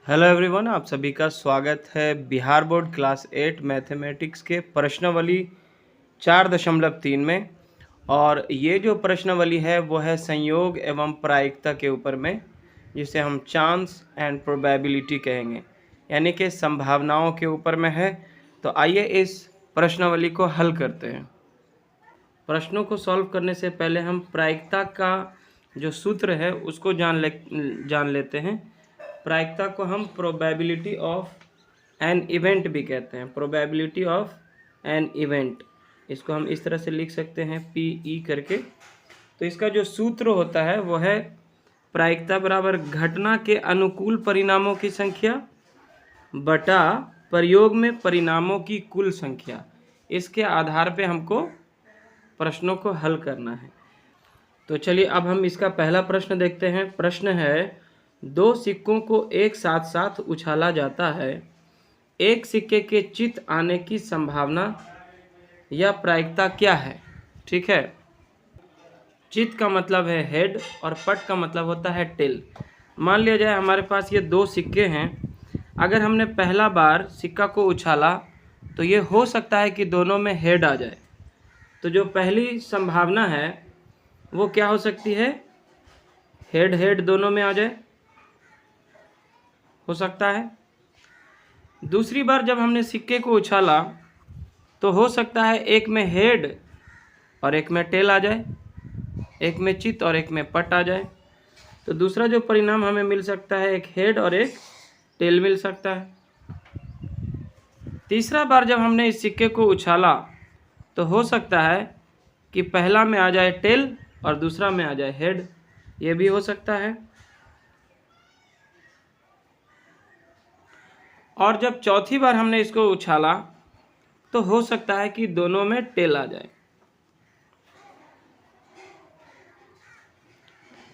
Hello everyone, आप सभी का स्वागत है बिहार बोर्ड क्लास 8 मैथमेटिक्स के प्रश्नावली 4.3 में। और ये जो प्रश्नावली है वो है संयोग एवं प्रायिकता के ऊपर में, जिसे हम चांस एंड प्रोबेबिलिटी कहेंगे, यानी कि संभावनाओं के ऊपर में है। तो आइए इस प्रश्नावली को हल करते हैं। प्रश्नों को सॉल्व करने से पहले हम प्रायिकता का जो सूत्र है उसको जान लेते हैं। प्रायिकता को हम प्रोबेबिलिटी ऑफ एन इवेंट भी कहते हैं। प्रोबेबिलिटी ऑफ एन इवेंट, इसको हम इस तरह से लिख सकते हैं PE करके। तो इसका जो सूत्र होता है वो है प्रायिकता बराबर घटना के अनुकूल परिणामों की संख्या बटा प्रयोग में परिणामों की कुल संख्या। इसके आधार पे हमको प्रश्नों को हल करना है। तो चलिए अब हम इसका पहला प्रश्न देखते हैं। प्रश्न है, दो सिक्कों को एक साथ साथ उछाला जाता है, एक सिक्के के चित आने की संभावना या प्रायिकता क्या है? ठीक है, चित का मतलब है हेड और पट का मतलब होता है टेल। मान लिया जाए हमारे पास ये दो सिक्के हैं। अगर हमने पहला बार सिक्का को उछाला तो ये हो सकता है कि दोनों में हेड आ जाए। तो जो पहली संभावना है वो क्या हो सकती है? हेड हेड दोनों में आ जाए, हो सकता है। दूसरी बार जब हमने सिक्के को उछाला तो हो सकता है एक में हेड और एक में टेल आ जाए, एक में चित और एक में पट आ जाए। तो दूसरा जो परिणाम हमें मिल सकता है, एक हेड और एक टेल मिल सकता है। तीसरा बार जब हमने इस सिक्के को उछाला तो हो सकता है कि पहला में आ जाए टेल और दूसरा में आ जाए हेड, ये भी हो सकता है। और जब चौथी बार हमने इसको उछाला तो हो सकता है कि दोनों में टेल आ जाए।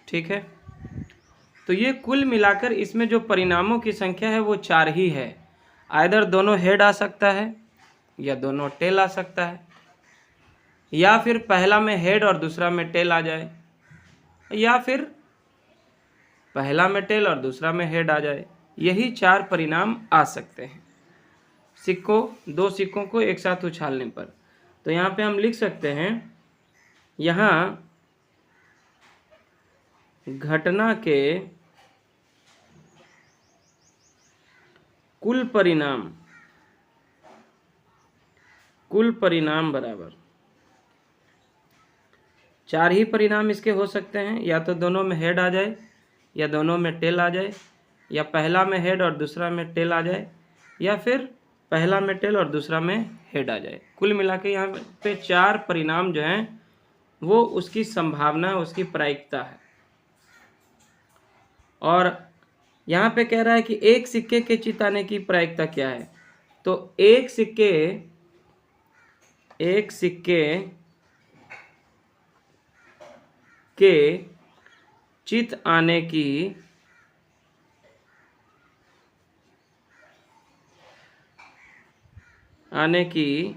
ठीक है, तो ये कुल मिलाकर इसमें जो परिणामों की संख्या है वो 4 ही है। आइदर दोनों हेड आ सकता है या दोनों टेल आ सकता है, या फिर पहला में हेड और दूसरा में टेल आ जाए, या फिर पहला में टेल और दूसरा में हेड आ जाए। यही 4 परिणाम आ सकते हैं दो सिक्कों को एक साथ उछालने पर। तो यहाँ पे हम लिख सकते हैं, यहाँ घटना के कुल परिणाम बराबर 4 ही परिणाम इसके हो सकते हैं। या तो दोनों में हेड आ जाए, या दोनों में टेल आ जाए, या पहला में हेड और दूसरा में टेल आ जाए, या फिर पहला में टेल और दूसरा में हेड आ जाए। कुल मिला के यहाँ पे 4 परिणाम जो हैं वो उसकी संभावना, उसकी प्रायिकता है। और यहाँ पे कह रहा है कि एक सिक्के के चित आने की प्रायिकता क्या है। तो एक सिक्के के चित आने की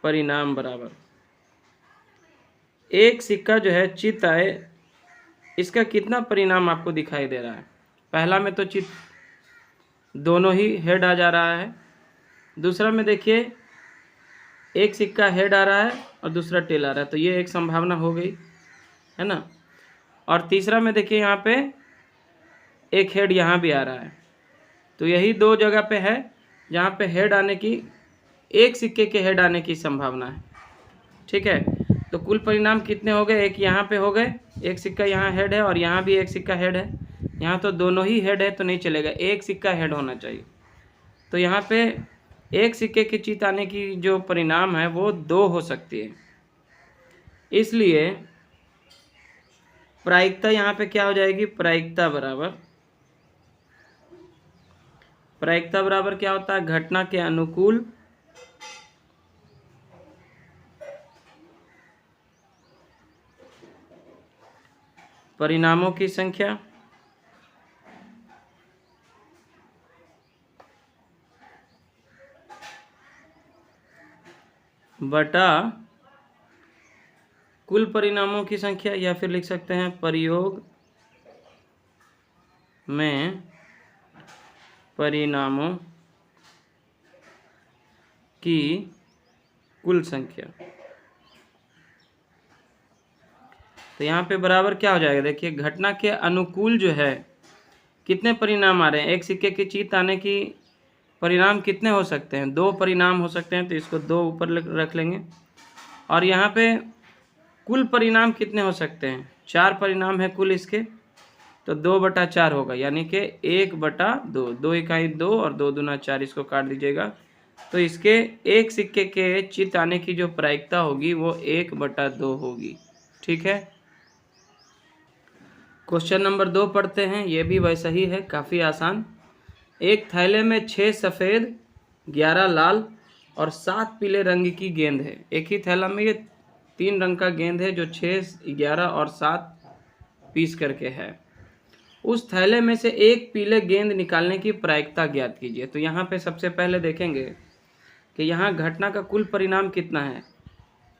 परिणाम बराबर, एक सिक्का जो है चित आए, इसका कितना परिणाम आपको दिखाई दे रहा है? पहला में तो चित दोनों ही हेड आ जा रहा है। दूसरा में देखिए एक सिक्का हेड आ रहा है और दूसरा टेल आ रहा है, तो ये एक संभावना हो गई, है ना। और तीसरा में देखिए यहाँ पे एक हेड यहाँ भी आ रहा है। तो यही दो जगह पे है जहाँ पे हेड आने की, एक सिक्के के हेड आने की संभावना है। ठीक है, तो कुल परिणाम कितने हो गए? एक यहाँ पे हो गए, एक सिक्का यहाँ हेड है और यहाँ भी एक सिक्का हेड है। यहाँ तो दोनों ही हेड है तो नहीं चलेगा, एक सिक्का हेड होना चाहिए। तो यहाँ पे एक सिक्के के चित आने की जो परिणाम है वो 2 हो सकती है। इसलिए प्रायिकता यहाँ पे क्या हो जाएगी? प्रायिकता बराबर क्या होता है? घटना के अनुकूल परिणामों की संख्या बटा कुल परिणामों की संख्या, या फिर लिख सकते हैं प्रयोग में परिणामों की कुल संख्या। तो यहाँ पे बराबर क्या हो जाएगा, देखिए घटना के अनुकूल जो है कितने परिणाम आ रहे हैं, एक सिक्के की जीत आने की परिणाम कितने हो सकते हैं, 2 परिणाम हो सकते हैं, तो इसको 2 ऊपर रख लेंगे। और यहाँ पे कुल परिणाम कितने हो सकते हैं, 4 परिणाम है कुल इसके, तो 2/4 होगा, यानी कि 1/2, 2 इकाई 2 और 2 दूना 4, इसको काट दीजिएगा। तो इसके एक सिक्के के चित आने की जो प्रायिकता होगी वो 1/2 होगी। ठीक है। क्वेश्चन नंबर 2 पढ़ते हैं, ये भी वैसा ही है, काफ़ी आसान। एक थैले में 6 सफ़ेद, 11 लाल और 7 पीले रंग की गेंद है। एक ही थैला में ये 3 रंग का गेंद है जो 6, 11 और 7 पीस करके है। उस थैले में से एक पीले गेंद निकालने की प्रायिकता ज्ञात कीजिए। तो यहाँ पे सबसे पहले देखेंगे कि यहाँ घटना का कुल परिणाम कितना है।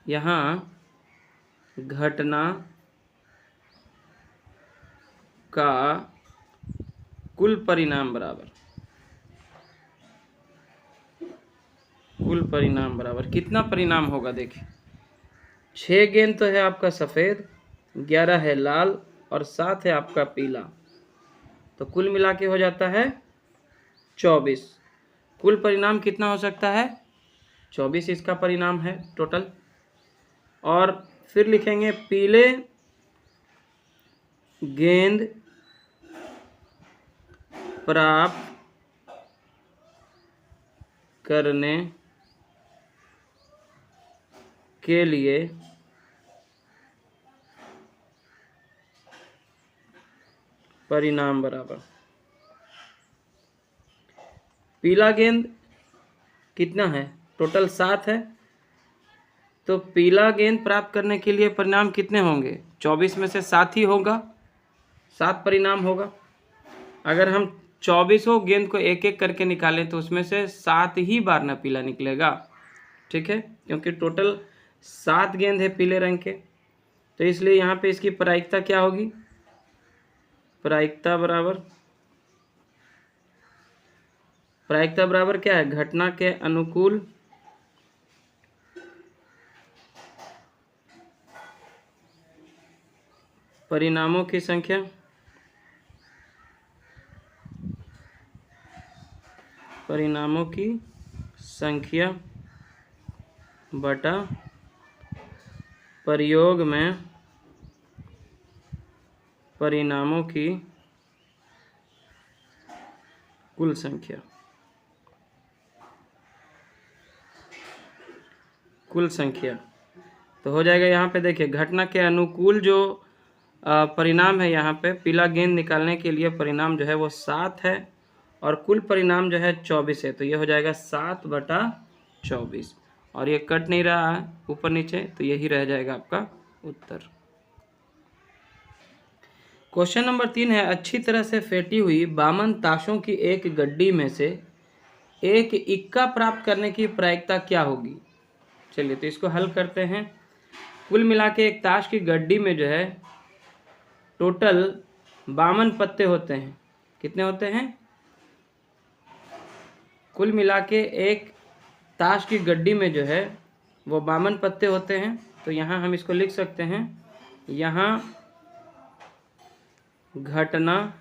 यहाँ घटना का कुल परिणाम बराबर कितना परिणाम होगा, देखिए 6 गेंद तो है आपका सफ़ेद, 11 है लाल और 7 है आपका पीला, तो कुल मिला के हो जाता है 24। कुल परिणाम कितना हो सकता है, 24 इसका परिणाम है टोटल। और फिर लिखेंगे पीले गेंद प्राप्त करने के लिए परिणाम बराबर। पीला गेंद कितना है, टोटल 7 है, तो पीला गेंद प्राप्त करने के लिए परिणाम कितने होंगे, 24 में से 7 ही होगा, 7 परिणाम होगा। अगर हम 24 गेंद को एक एक करके निकालें तो उसमें से 7 ही बार ना पीला निकलेगा। ठीक है, क्योंकि टोटल 7 गेंद है पीले रंग के, तो इसलिए यहाँ पे इसकी प्रायिकता क्या होगी, प्रायिकता बराबर क्या है, घटना के अनुकूल परिणामों की संख्या बटा प्रयोग में परिणामों की कुल संख्या। तो हो जाएगा यहाँ पे, देखिए घटना के अनुकूल जो परिणाम है, यहाँ पे पीला गेंद निकालने के लिए परिणाम जो है वो 7 है और कुल परिणाम जो है 24 है, तो ये हो जाएगा 7/24 और ये कट नहीं रहा है ऊपर नीचे, तो यही रह जाएगा आपका उत्तर। क्वेश्चन नंबर 3 है, अच्छी तरह से फेंटी हुई 52 ताशों की एक गड्डी में से एक इक्का प्राप्त करने की प्रायिकता क्या होगी। चलिए तो इसको हल करते हैं। कुल मिला के एक ताश की गड्डी में जो है टोटल 52 पत्ते होते हैं। कितने होते हैं, कुल मिला के एक ताश की गड्डी में जो है वो 52 पत्ते होते हैं। तो यहाँ हम इसको लिख सकते हैं, यहाँ घटना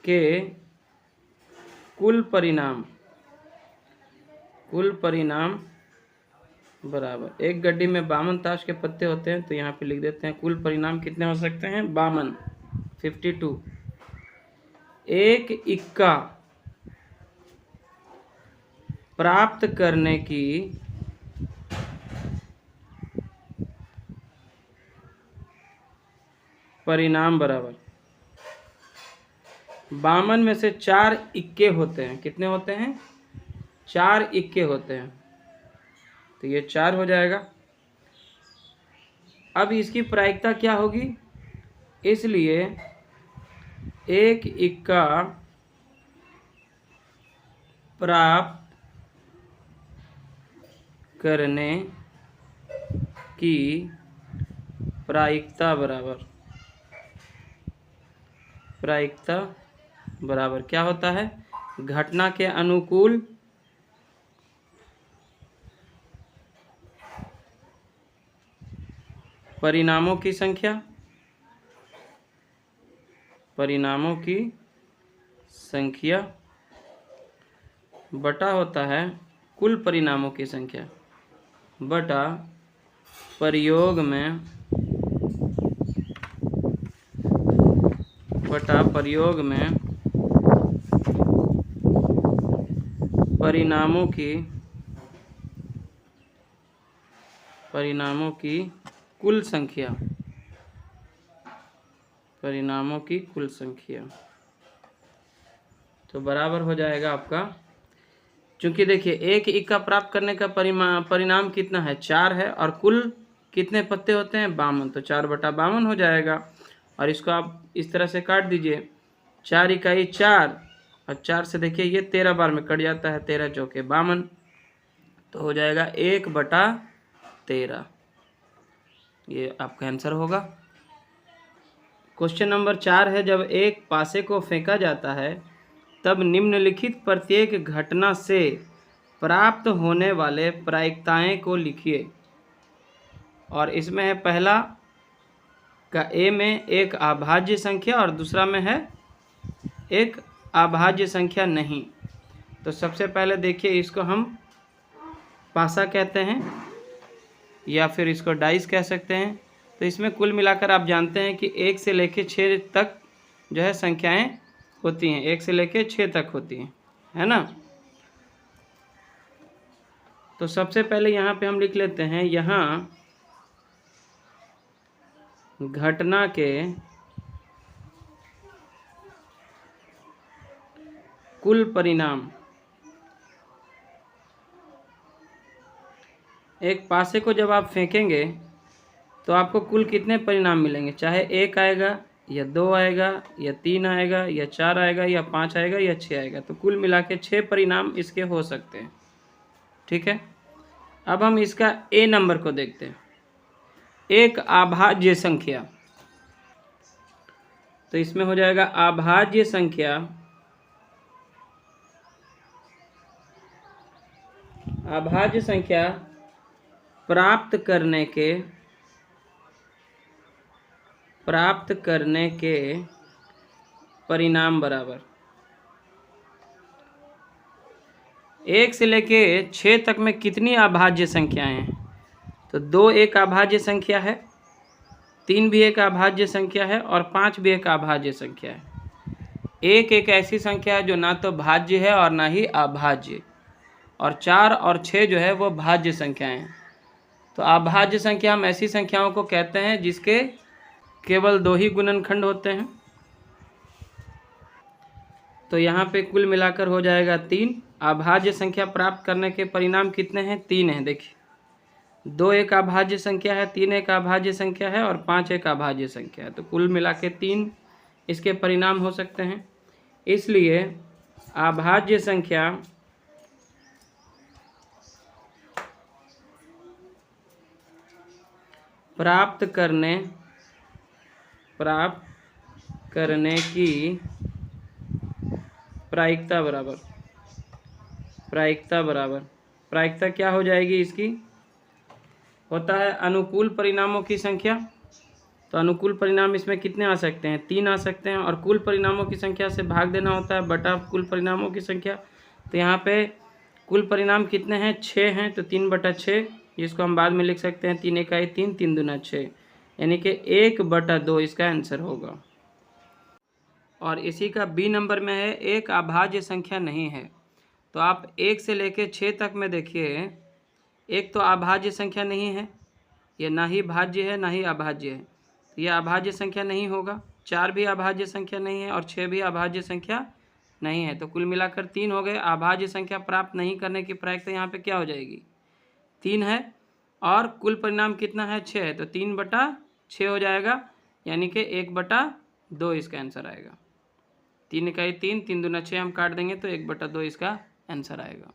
के कुल परिणाम बराबर, एक गड्डी में 52 ताश के पत्ते होते हैं, तो यहाँ पे लिख देते हैं कुल परिणाम कितने हो सकते हैं, 52। एक इक्का प्राप्त करने की परिणाम बराबर 52 में से 4 इक्के होते हैं। कितने होते हैं, 4 इक्के होते हैं, तो ये 4 हो जाएगा। अब इसकी प्रायिकता क्या होगी, इसलिए एक इक्का प्राप्त करने की प्रायिकता बराबर क्या होता है, घटना के अनुकूल परिणामों की संख्या, परिणामों की संख्या बटा होता है कुल परिणामों की संख्या, बटा प्रयोग में, बटा प्रयोग में परिणामों की कुल संख्या, परिणामों की कुल संख्या। तो बराबर हो जाएगा आपका, क्योंकि देखिए एक इक्का प्राप्त करने का परिणाम कितना है, 4 है, और कुल कितने पत्ते होते हैं, 52, तो 4/52 हो जाएगा। और इसको आप इस तरह से काट दीजिए, 4 इकाई 4, और 4 से देखिए ये 13 बार में कट जाता है, 13 चौके 52, तो हो जाएगा 1/13, ये आपका आंसर होगा। क्वेश्चन नंबर 4 है, जब एक पासे को फेंका जाता है तब निम्नलिखित प्रत्येक घटना से प्राप्त होने वाले प्रायिकताएं को लिखिए। और इसमें है पहला का ए में एक अभाज्य संख्या और दूसरा में है एक अभाज्य संख्या नहीं। तो सबसे पहले देखिए, इसको हम पासा कहते हैं या फिर इसको डाइस कह सकते हैं। तो इसमें कुल मिलाकर आप जानते हैं कि 1 से लेकर 6 तक जो है संख्याएं होती हैं, 1 से लेकर 6 तक होती हैं, है ना। तो सबसे पहले यहाँ पे हम लिख लेते हैं, यहाँ घटना के कुल परिणाम, एक पासे को जब आप फेंकेंगे तो आपको कुल कितने परिणाम मिलेंगे, चाहे 1 आएगा या 2 आएगा या 3 आएगा या 4 आएगा या 5 आएगा या 6 आएगा, तो कुल मिला के 6 परिणाम इसके हो सकते हैं। ठीक है, अब हम इसका ए नंबर को देखते हैं, एक अभाज्य संख्या। तो इसमें हो जाएगा अभाज्य संख्या, अभाज्य संख्या प्राप्त करने के परिणाम बराबर 1 से लेके 6 तक में कितनी अभाज्य संख्याएं हैं, तो 2 एक अभाज्य संख्या है, 3 भी एक अभाज्य संख्या है और 5 भी एक अभाज्य संख्या है। एक ऐसी संख्या है जो ना तो भाज्य है और ना ही अभाज्य, और 4 और 6 जो है वो भाज्य संख्याएं हैं। तो अभाज्य संख्या हम ऐसी संख्याओं को कहते हैं जिसके केवल 2 ही गुणनखंड होते हैं। तो यहाँ पे कुल मिलाकर हो जाएगा 3। अभाज्य संख्या प्राप्त करने के परिणाम कितने हैं, 3 हैं। देखिए 2 एक अभाज्य संख्या है, 3 एक अभाज्य संख्या है और 5 एक अभाज्य संख्या है। तो कुल मिला के 3 इसके परिणाम हो सकते हैं। इसलिए अभाज्य संख्या प्राप्त करने की प्रायिकता प्रायिकता क्या हो जाएगी इसकी, होता है अनुकूल परिणामों की संख्या। तो अनुकूल परिणाम इसमें कितने आ सकते हैं, 3 आ सकते हैं, और कुल परिणामों की संख्या से भाग देना होता है बटा कुल परिणामों की संख्या। तो यहाँ पे कुल परिणाम कितने हैं, 6 हैं, तो 3/6, जिसको हम बाद में लिख सकते हैं 3 इकाई 3, 3 दूना 6, यानी कि 1/2 इसका आंसर होगा। और इसी का बी नंबर में है, एक अभाज्य संख्या नहीं है। तो आप 1 से लेकर 6 तक में देखिए, एक तो अभाज्य संख्या नहीं है, ये ना ही भाज्य है ना ही अभाज्य है, तो यह अभाज्य संख्या नहीं होगा। 4 भी अभाज्य संख्या नहीं है और 6 भी अभाज्य संख्या नहीं है। तो कुल मिलाकर 3 हो गए। अभाज्य संख्या प्राप्त नहीं करने की प्रायिकता यहाँ पे क्या हो जाएगी, 3 है, और कुल परिणाम कितना है, 6 है, तो 3/6 हो जाएगा, यानी कि 1/2 इसका आंसर आएगा। 3 इकाई 3, 3 दूना 6 हम काट देंगे तो 1/2 इसका आंसर आएगा।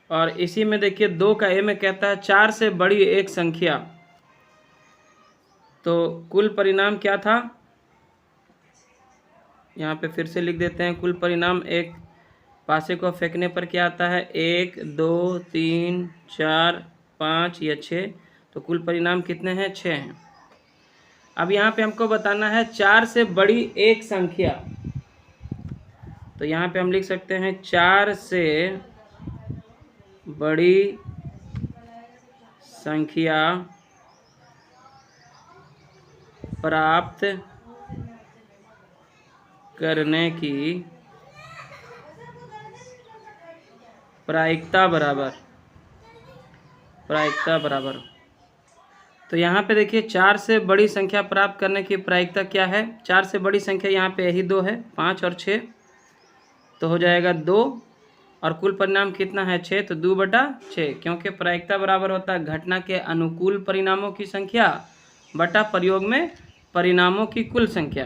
और इसी में देखिए 2 का ए में कहता है 4 से बड़ी एक संख्या, तो कुल परिणाम क्या था, यहाँ पे फिर से लिख देते हैं। कुल परिणाम एक पासे को फेंकने पर क्या आता है? 1 2 3 4 5 या 6। तो कुल परिणाम कितने हैं? 6 हैं। अब यहाँ पे हमको बताना है 4 से बड़ी एक संख्या। तो यहाँ पे हम लिख सकते हैं 4 से बड़ी संख्या प्राप्त करने की प्रायिकता बराबर। तो यहाँ पे देखिए 4 से बड़ी संख्या प्राप्त करने की प्रायिकता क्या है? 4 से बड़ी संख्या यहाँ पे यही 2 है, 5 और 6, तो हो जाएगा 2। और कुल परिणाम कितना है? 6, तो 2/6, क्योंकि प्रायिकता बराबर होता है घटना के अनुकूल परिणामों की संख्या बटा प्रयोग में परिणामों की कुल संख्या।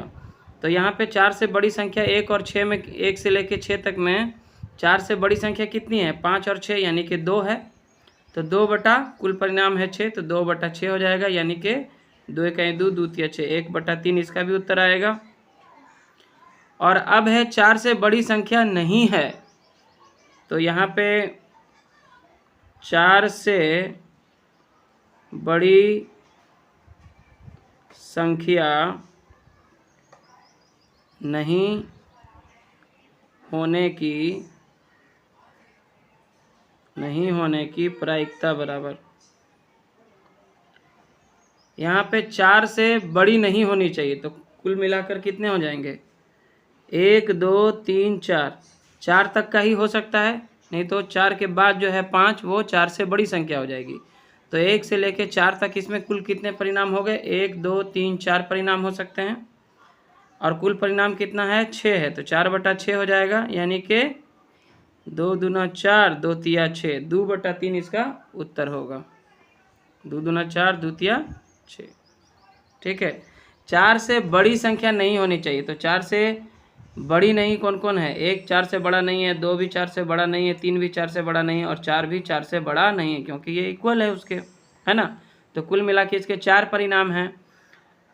तो यहाँ पे 4 से बड़ी संख्या 1 और 6 में, 1 से लेकर 6 तक में 4 से बड़ी संख्या कितनी है? 5 और 6, यानी कि 2 है। तो 2 बटा कुल परिणाम है 6, तो 2/6 हो जाएगा, यानी कि 2 × 2 = 6, 1/3 इसका भी उत्तर आएगा। और अब है 4 से बड़ी संख्या नहीं है, तो यहाँ पे 4 से बड़ी संख्या नहीं होने की प्रायिकता बराबर। यहाँ पे 4 से बड़ी नहीं होनी चाहिए, तो कुल मिलाकर कितने हो जाएंगे? 1 2 3 4, 4 तक का ही हो सकता है, नहीं तो 4 के बाद जो है 5, वो 4 से बड़ी संख्या हो जाएगी। तो 1 से लेकर 4 तक इसमें कुल कितने परिणाम हो गए? 1 2 3 4 परिणाम हो सकते हैं। और कुल परिणाम कितना है? 6 है, तो 4/6 हो जाएगा, यानी कि 2 दूना 4, 2 तिया 6, 2/3 इसका उत्तर होगा। 2 दूना 4, 2 तिया 6। ठीक है, 4 से बड़ी संख्या नहीं होनी चाहिए। तो 4 से बड़ी नहीं कौन कौन है? 1 4 से बड़ा नहीं है, 2 भी 4 से बड़ा नहीं है, 3 भी 4 से बड़ा नहीं है, और 4 भी 4 से बड़ा नहीं है, क्योंकि ये इक्वल है उसके, है ना। तो कुल मिला के इसके 4 परिणाम हैं।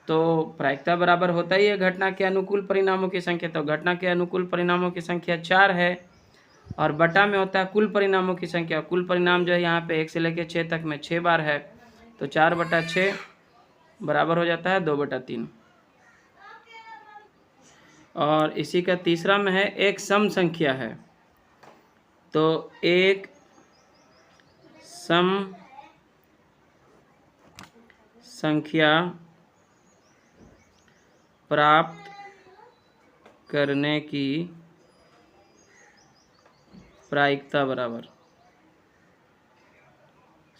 तो प्रायिकता बराबर होता ही है घटना के अनुकूल परिणामों की संख्या। तो घटना के अनुकूल परिणामों की संख्या 4 है, और बटा में होता है कुल परिणामों की संख्या। कुल परिणाम जो है यहाँ पे 1 से लेकर 6 तक में 6 बार है, तो 4/6 बराबर हो जाता है 2/3। और इसी का तीसरा में है एक सम संख्या है। तो एक सम संख्या प्राप्त करने की प्रायिकता बराबर।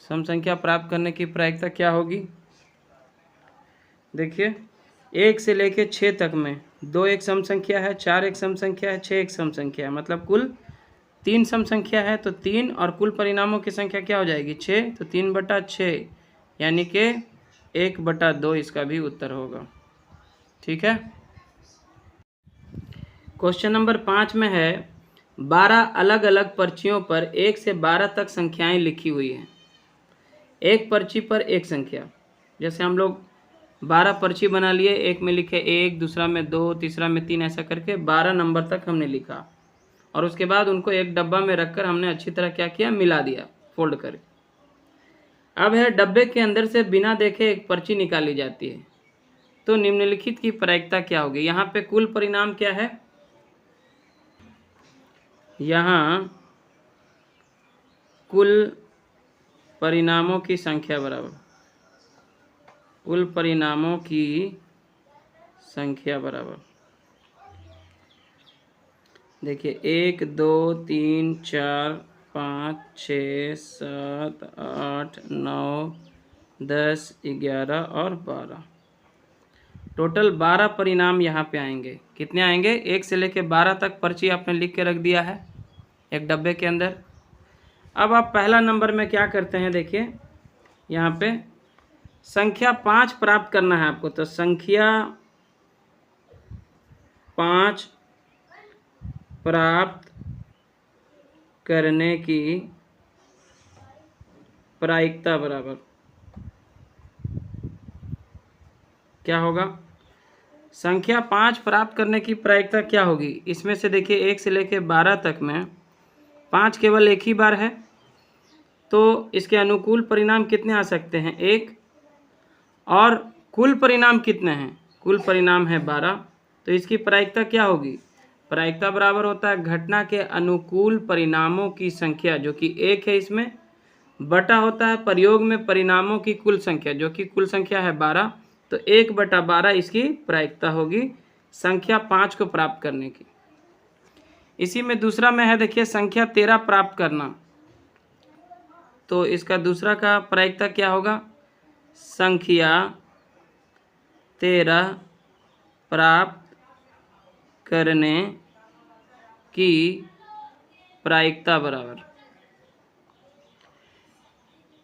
सम संख्या प्राप्त करने की प्रायिकता क्या होगी? देखिए 1 से लेके 6 तक में 2 एक सम संख्या है, 4 एक सम संख्या है, 6 एक सम संख्या है, मतलब कुल 3 सम संख्या है। तो 3 और कुल परिणामों की संख्या क्या हो जाएगी? 6, तो 3/6, यानी कि 1/2 इसका भी उत्तर होगा। ठीक है। क्वेश्चन नंबर 5 में है 12 अलग अलग पर्चियों पर 1 से 12 तक संख्याएं लिखी हुई हैं। एक पर्ची पर एक संख्या, जैसे हम लोग 12 पर्ची बना लिए, एक में लिखे 1, दूसरा में 2, तीसरा में 3, ऐसा करके 12 नंबर तक हमने लिखा, और उसके बाद उनको एक डब्बा में रखकर हमने अच्छी तरह क्या किया? मिला दिया, फोल्ड करके। अब है डब्बे के अंदर से बिना देखे एक पर्ची निकाली जाती है, तो निम्नलिखित की प्रायिकता क्या होगी? यहाँ पे कुल परिणाम क्या है? यहाँ कुल परिणामों की संख्या बराबर, कुल परिणामों की संख्या बराबर। देखिए 1 2 3 4 5 6 7 8 9 10 11 और 12, टोटल 12 परिणाम यहाँ पे आएंगे। कितने आएंगे? 1 से लेके 12 तक पर्ची आपने लिख के रख दिया है एक डब्बे के अंदर। अब आप पहला नंबर में क्या करते हैं? देखिए यहाँ पे संख्या 5 प्राप्त करना है आपको, तो संख्या 5 प्राप्त करने की प्रायिकता बराबर क्या होगा? संख्या 5 प्राप्त करने की प्रायिकता क्या होगी? इसमें से देखिए 1 से लेकर 12 तक में 5 केवल एक ही बार है, तो इसके अनुकूल परिणाम कितने आ सकते हैं? 1। और कुल परिणाम कितने हैं? कुल परिणाम है 12, तो इसकी प्रायिकता क्या होगी? प्रायिकता बराबर होता है घटना के अनुकूल परिणामों की संख्या जो कि 1 है इसमें, बटा होता है प्रयोग में परिणामों की कुल संख्या जो कि कुल संख्या है 12, तो 1/12 इसकी प्रायिकता होगी संख्या 5 को प्राप्त करने की। इसी में दूसरा में है देखिए संख्या 13 प्राप्त करना, तो इसका दूसरा का प्रायिकता क्या होगा? संख्या 13 प्राप्त करने की प्रायिकता बराबर,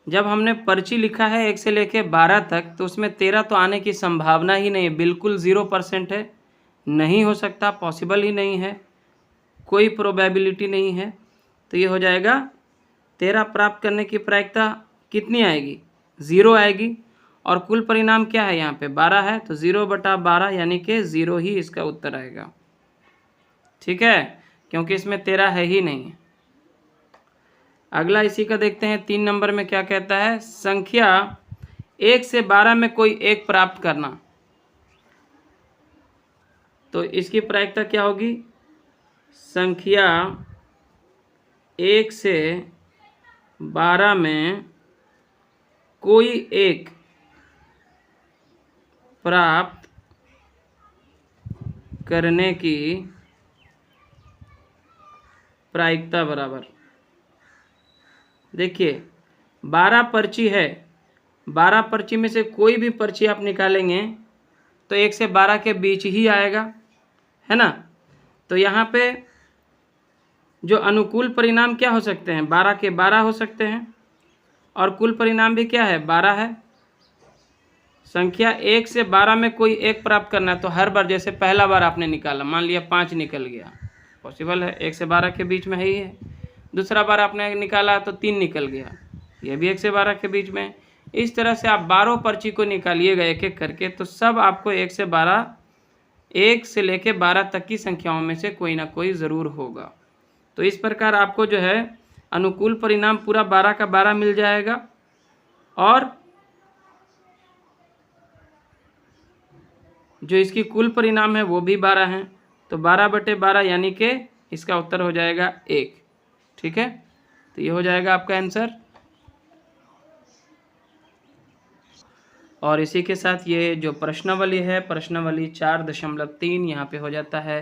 जब हमने पर्ची लिखा है 1 से लेके 12 तक, तो उसमें 13 तो आने की संभावना ही नहीं है, बिल्कुल 0% है, नहीं हो सकता, पॉसिबल ही नहीं है, कोई प्रोबेबिलिटी नहीं है। तो ये हो जाएगा 13 प्राप्त करने की प्रायिकता कितनी आएगी? 0 आएगी। और कुल परिणाम क्या है यहाँ पे? 12 है, तो 0/12 यानी कि 0 ही इसका उत्तर आएगा। ठीक है, क्योंकि इसमें 13 है ही नहीं। अगला इसी का देखते हैं 3 नंबर में क्या कहता है? संख्या 1 से 12 में कोई एक प्राप्त करना, तो इसकी प्रायिकता क्या होगी? संख्या 1 से 12 में कोई एक प्राप्त करने की प्रायिकता बराबर, देखिए 12 पर्ची है, 12 पर्ची में से कोई भी पर्ची आप निकालेंगे तो 1 से 12 के बीच ही आएगा, है ना। तो यहाँ पे जो अनुकूल परिणाम क्या हो सकते हैं? 12 के 12 हो सकते हैं, और कुल परिणाम भी क्या है? 12 है। संख्या 1 से 12 में कोई एक प्राप्त करना है, तो हर बार जैसे पहला बार आपने निकाला, मान लिया 5 निकल गया, पॉसिबल है, 1 से 12 के बीच में ही है। दूसरा बार आपने निकाला तो 3 निकल गया, ये भी 1 से 12 के बीच में। इस तरह से आप 12 पर्ची को निकालिएगा एक एक करके, तो सब आपको 1 से 12, 1 से लेके 12 तक की संख्याओं में से कोई ना कोई ज़रूर होगा। तो इस प्रकार आपको जो है अनुकूल परिणाम पूरा 12 का 12 मिल जाएगा, और जो इसकी कुल परिणाम है वो भी 12 हैं, तो 12/12 यानी कि इसका उत्तर हो जाएगा 1। ठीक है, तो ये हो जाएगा आपका आंसर। और इसी के साथ ये जो प्रश्नावली है, प्रश्नावली 4.3 यहाँ पे हो जाता है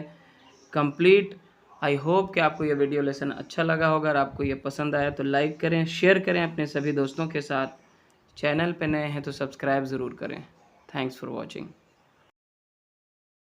कंप्लीट। आई होप कि आपको ये वीडियो लेसन अच्छा लगा होगा। अगर आपको ये पसंद आया तो लाइक करें, शेयर करें अपने सभी दोस्तों के साथ। चैनल पे नए हैं तो सब्सक्राइब ज़रूर करें। Thanks for watching.